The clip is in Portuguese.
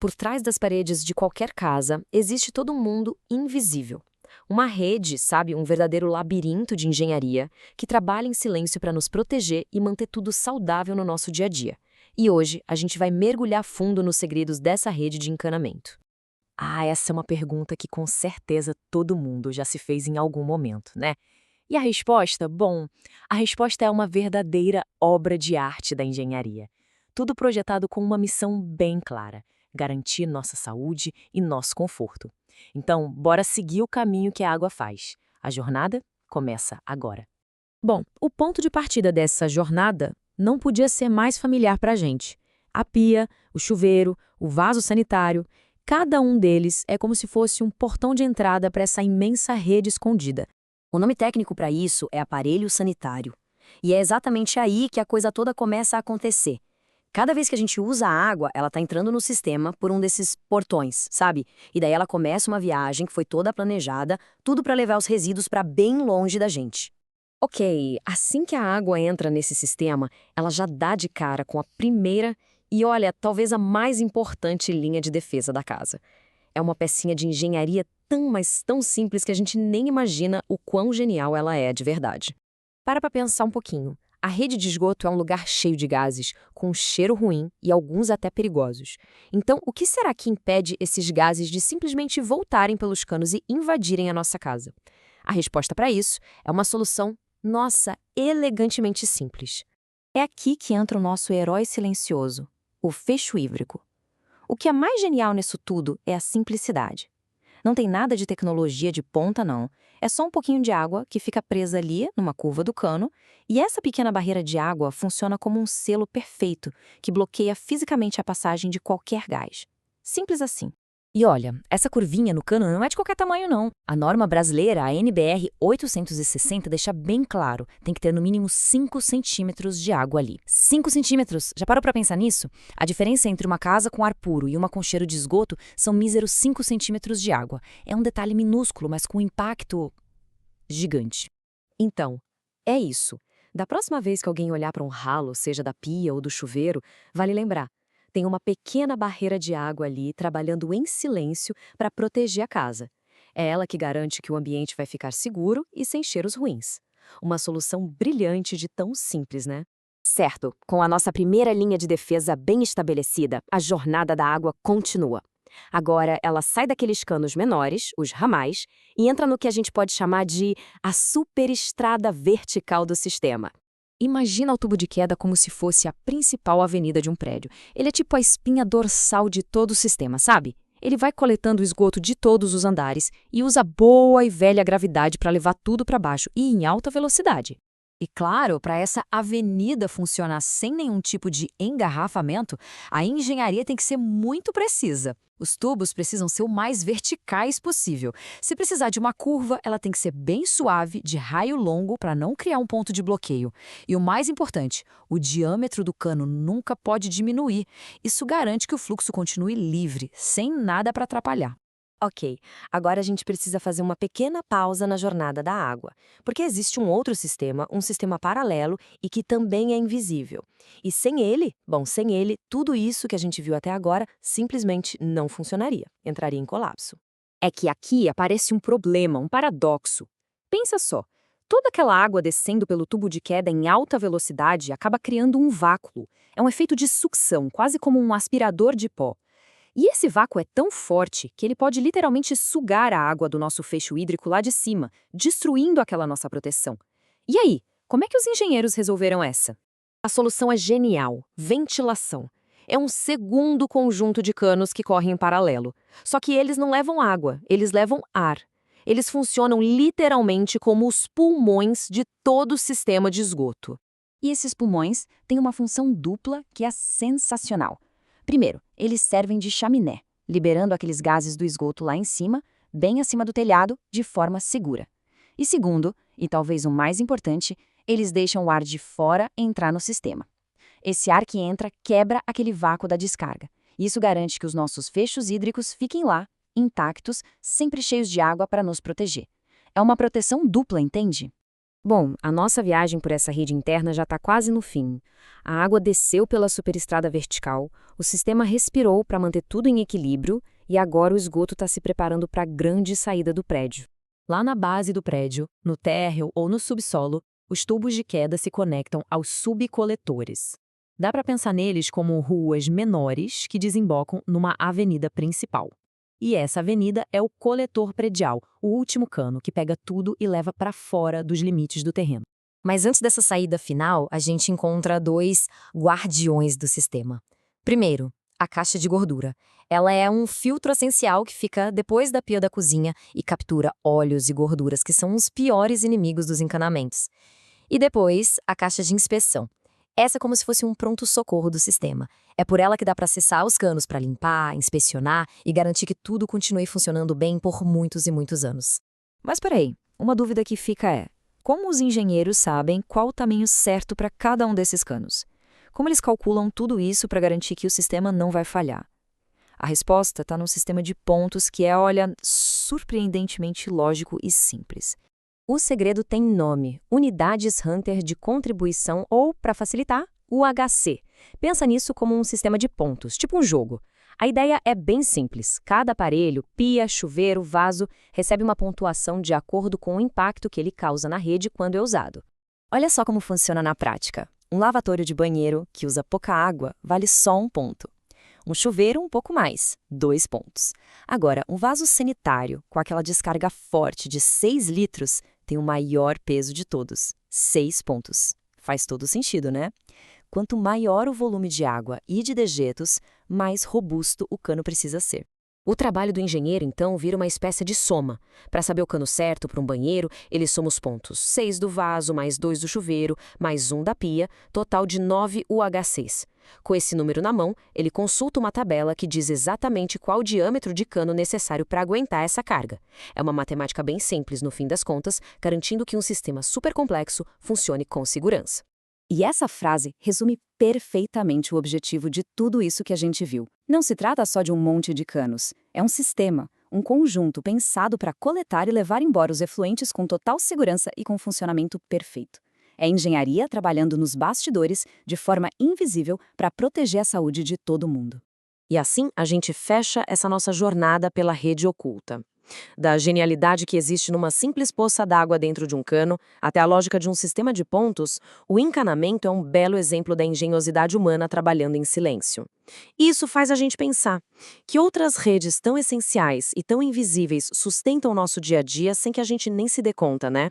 Por trás das paredes de qualquer casa, existe todo um mundo invisível. Uma rede, sabe, um verdadeiro labirinto de engenharia que trabalha em silêncio para nos proteger e manter tudo saudável no nosso dia a dia. E hoje a gente vai mergulhar fundo nos segredos dessa rede de encanamento. Essa é uma pergunta que com certeza todo mundo já se fez em algum momento, né? E a resposta? Bom, a resposta é uma verdadeira obra de arte da engenharia. Tudo projetado com uma missão bem clara: garantir nossa saúde e nosso conforto. Então, bora seguir o caminho que a água faz. A jornada começa agora. Bom, o ponto de partida dessa jornada não podia ser mais familiar para a gente. A pia, o chuveiro, o vaso sanitário, cada um deles é como se fosse um portão de entrada para essa imensa rede escondida. O nome técnico para isso é aparelho sanitário. E é exatamente aí que a coisa toda começa a acontecer. Cada vez que a gente usa a água, ela está entrando no sistema por um desses portões, sabe? E daí ela começa uma viagem que foi toda planejada, tudo para levar os resíduos para bem longe da gente. Ok, assim que a água entra nesse sistema, ela já dá de cara com a primeira e, olha, talvez a mais importante linha de defesa da casa. É uma pecinha de engenharia tão, mas tão simples que a gente nem imagina o quão genial ela é de verdade. Para pensar um pouquinho. A rede de esgoto é um lugar cheio de gases, com um cheiro ruim e alguns até perigosos. Então, o que será que impede esses gases de simplesmente voltarem pelos canos e invadirem a nossa casa? A resposta para isso é uma solução, nossa, elegantemente simples. É aqui que entra o nosso herói silencioso, o fecho hídrico. O que é mais genial nisso tudo é a simplicidade. Não tem nada de tecnologia de ponta, não. É só um pouquinho de água que fica presa ali, numa curva do cano, e essa pequena barreira de água funciona como um selo perfeito que bloqueia fisicamente a passagem de qualquer gás. Simples assim. E olha, essa curvinha no cano não é de qualquer tamanho, não. A norma brasileira, a NBR 860, deixa bem claro, tem que ter no mínimo 5 centímetros de água ali. 5 centímetros! Já parou pra pensar nisso? A diferença entre uma casa com ar puro e uma com cheiro de esgoto são míseros 5 centímetros de água. É um detalhe minúsculo, mas com impacto gigante. Então, é isso. Da próxima vez que alguém olhar para um ralo, seja da pia ou do chuveiro, vale lembrar: tem uma pequena barreira de água ali trabalhando em silêncio para proteger a casa. É ela que garante que o ambiente vai ficar seguro e sem cheiros ruins. Uma solução brilhante de tão simples, né? Certo, com a nossa primeira linha de defesa bem estabelecida, a jornada da água continua. Agora, ela sai daqueles canos menores, os ramais, e entra no que a gente pode chamar de a superestrada vertical do sistema. Imagina o tubo de queda como se fosse a principal avenida de um prédio. Ele é tipo a espinha dorsal de todo o sistema, sabe? Ele vai coletando o esgoto de todos os andares e usa boa e velha gravidade para levar tudo para baixo e em alta velocidade. E claro, para essa avenida funcionar sem nenhum tipo de engarrafamento, a engenharia tem que ser muito precisa. Os tubos precisam ser o mais verticais possível. Se precisar de uma curva, ela tem que ser bem suave, de raio longo, para não criar um ponto de bloqueio. E o mais importante, o diâmetro do cano nunca pode diminuir. Isso garante que o fluxo continue livre, sem nada para atrapalhar. Ok, agora a gente precisa fazer uma pequena pausa na jornada da água, porque existe um outro sistema, um sistema paralelo e que também é invisível. E sem ele, tudo isso que a gente viu até agora simplesmente não funcionaria, entraria em colapso. É que aqui aparece um problema, um paradoxo. Pensa só, toda aquela água descendo pelo tubo de queda em alta velocidade acaba criando um vácuo. É um efeito de sucção, quase como um aspirador de pó. E esse vácuo é tão forte que ele pode literalmente sugar a água do nosso fecho hídrico lá de cima, destruindo aquela nossa proteção. E aí, como é que os engenheiros resolveram essa? A solução é genial: ventilação. É um segundo conjunto de canos que correm em paralelo. Só que eles não levam água, eles levam ar. Eles funcionam literalmente como os pulmões de todo o sistema de esgoto. E esses pulmões têm uma função dupla que é sensacional. Primeiro, eles servem de chaminé, liberando aqueles gases do esgoto lá em cima, bem acima do telhado, de forma segura. E segundo, e talvez o mais importante, eles deixam o ar de fora entrar no sistema. Esse ar que entra quebra aquele vácuo da descarga. Isso garante que os nossos fechos hídricos fiquem lá, intactos, sempre cheios de água para nos proteger. É uma proteção dupla, entende? Bom, a nossa viagem por essa rede interna já está quase no fim. A água desceu pela superestrada vertical, o sistema respirou para manter tudo em equilíbrio e agora o esgoto está se preparando para a grande saída do prédio. Lá na base do prédio, no térreo ou no subsolo, os tubos de queda se conectam aos subcoletores. Dá para pensar neles como ruas menores que desembocam numa avenida principal. E essa avenida é o coletor predial, o último cano que pega tudo e leva para fora dos limites do terreno. Mas antes dessa saída final, a gente encontra dois guardiões do sistema. Primeiro, a caixa de gordura. Ela é um filtro essencial que fica depois da pia da cozinha e captura óleos e gorduras que são os piores inimigos dos encanamentos. E depois, a caixa de inspeção. Essa é como se fosse um pronto-socorro do sistema. É por ela que dá para acessar os canos para limpar, inspecionar e garantir que tudo continue funcionando bem por muitos e muitos anos. Mas peraí, uma dúvida que fica é: como os engenheiros sabem qual o tamanho certo para cada um desses canos? Como eles calculam tudo isso para garantir que o sistema não vai falhar? A resposta está num sistema de pontos que é, olha, surpreendentemente lógico e simples. O segredo tem nome, Unidades Hunter de Contribuição ou, para facilitar, UHC. Pensa nisso como um sistema de pontos, tipo um jogo. A ideia é bem simples. Cada aparelho, pia, chuveiro, vaso, recebe uma pontuação de acordo com o impacto que ele causa na rede quando é usado. Olha só como funciona na prática. Um lavatório de banheiro, que usa pouca água, vale só 1 ponto. Um chuveiro, um pouco mais, 2 pontos. Agora, um vaso sanitário, com aquela descarga forte de 6 litros, tem o maior peso de todos, 6 pontos. Faz todo sentido, né? Quanto maior o volume de água e de dejetos, mais robusto o cano precisa ser. O trabalho do engenheiro, então, vira uma espécie de soma. Para saber o cano certo para um banheiro, ele soma os pontos 6 do vaso, mais 2 do chuveiro, mais 1 da pia, total de 9 UHCs. Com esse número na mão, ele consulta uma tabela que diz exatamente qual o diâmetro de cano necessário para aguentar essa carga. É uma matemática bem simples, no fim das contas, garantindo que um sistema super complexo funcione com segurança. E essa frase resume perfeitamente o objetivo de tudo isso que a gente viu. Não se trata só de um monte de canos. É um sistema, um conjunto pensado para coletar e levar embora os efluentes com total segurança e com funcionamento perfeito. É engenharia trabalhando nos bastidores de forma invisível para proteger a saúde de todo mundo. E assim a gente fecha essa nossa jornada pela rede oculta. Da genialidade que existe numa simples poça d'água dentro de um cano, até a lógica de um sistema de pontos, o encanamento é um belo exemplo da engenhosidade humana trabalhando em silêncio. Isso faz a gente pensar que outras redes tão essenciais e tão invisíveis sustentam o nosso dia a dia sem que a gente nem se dê conta, né?